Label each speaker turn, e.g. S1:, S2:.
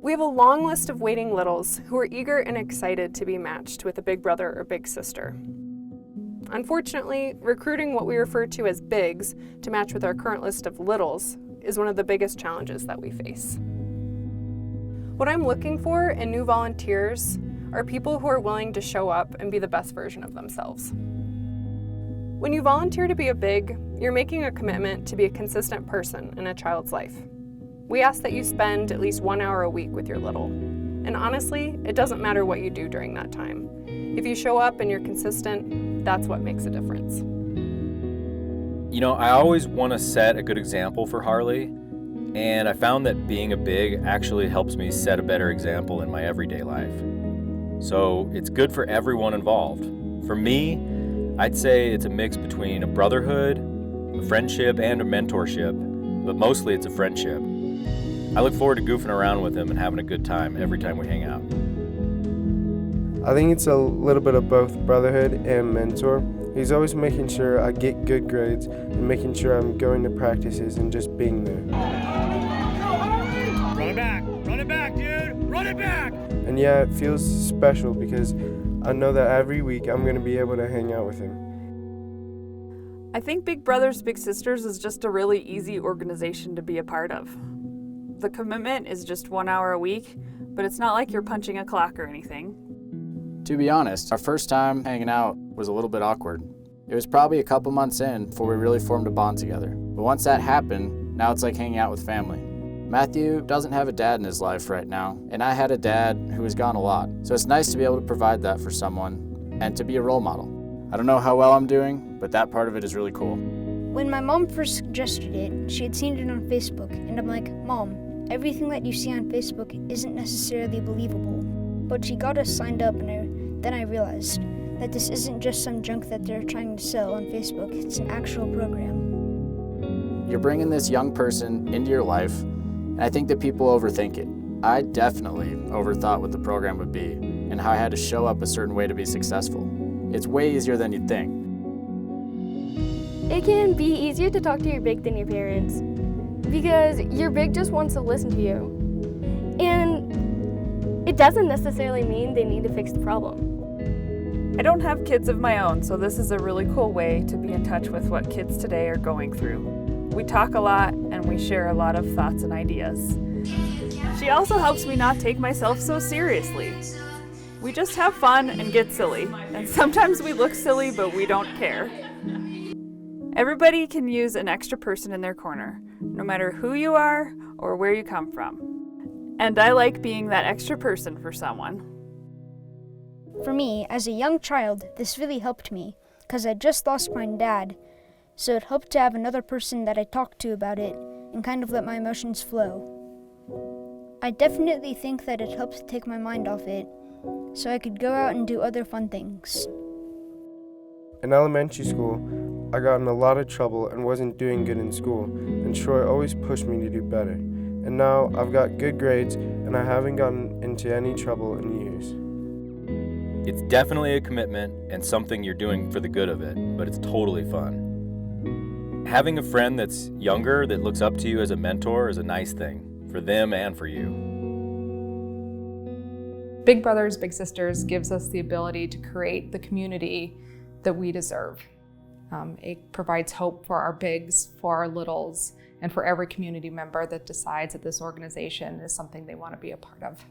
S1: We have a long list of waiting littles who are eager and excited to be matched with a big brother or big sister. Unfortunately, recruiting what we refer to as bigs to match with our current list of littles is one of the biggest challenges that we face. What I'm looking for in new volunteers are people who are willing to show up and be the best version of themselves. When you volunteer to be a big, you're making a commitment to be a consistent person in a child's life. We ask that you spend at least 1 hour a week with your little. And honestly, it doesn't matter what you do during that time. If you show up and you're consistent, that's what makes a difference.
S2: You know, I always want to set a good example for Harley, and I found that being a big actually helps me set a better example in my everyday life. So it's good for everyone involved. For me, I'd say it's a mix between a brotherhood, a friendship, and a mentorship, but mostly it's a friendship. I look forward to goofing around with him and having a good time every time we hang out.
S3: I think it's a little bit of both brotherhood and mentor. He's always making sure I get good grades and making sure I'm going to practices and just being there.
S4: Run it back, dude! Run it back!
S3: And yeah, it feels special because I know that every week I'm going to be able to hang out with him.
S5: I think Big Brothers Big Sisters is just a really easy organization to be a part of. The commitment is just 1 hour a week, but it's not like you're punching a clock or anything.
S6: To be honest, our first time hanging out was a little bit awkward. It was probably a couple months in before we really formed a bond together. But once that happened, now it's like hanging out with family. Matthew doesn't have a dad in his life right now, and I had a dad who was gone a lot. So it's nice to be able to provide that for someone and to be a role model. I don't know how well I'm doing, but that part of it is really cool.
S7: When my mom first suggested it, she had seen it on Facebook, and I'm like, Mom, everything that you see on Facebook isn't necessarily believable. But she got us signed up, and then I realized that this isn't just some junk that they're trying to sell on Facebook, it's an actual program.
S6: You're bringing this young person into your life, and I think that people overthink it. I definitely overthought what the program would be and how I had to show up a certain way to be successful. It's way easier than you'd think.
S8: It can be easier to talk to your big than your parents because your big just wants to listen to you. And it doesn't necessarily mean they need to fix the problem.
S5: I don't have kids of my own, so this is a really cool way to be in touch with what kids today are going through. We talk a lot and we share a lot of thoughts and ideas. She also helps me not take myself so seriously. We just have fun and get silly, and sometimes we look silly, but we don't care. Everybody can use an extra person in their corner, no matter who you are or where you come from. And I like being that extra person for someone.
S7: For me, as a young child, this really helped me, because I just lost my dad, so it helped to have another person that I talked to about it and kind of let my emotions flow. I definitely think that it helped take my mind off it, so I could go out and do other fun things.
S3: In elementary school, I got in a lot of trouble and wasn't doing good in school, and Troy always pushed me to do better. And now I've got good grades and I haven't gotten into any trouble in years.
S2: It's definitely a commitment and something you're doing for the good of it, but it's totally fun. Having a friend that's younger that looks up to you as a mentor is a nice thing, for them and for you.
S9: Big Brothers Big Sisters gives us the ability to create the community that we deserve. It provides hope for our bigs, for our littles, and for every community member that decides that this organization is something they want to be a part of.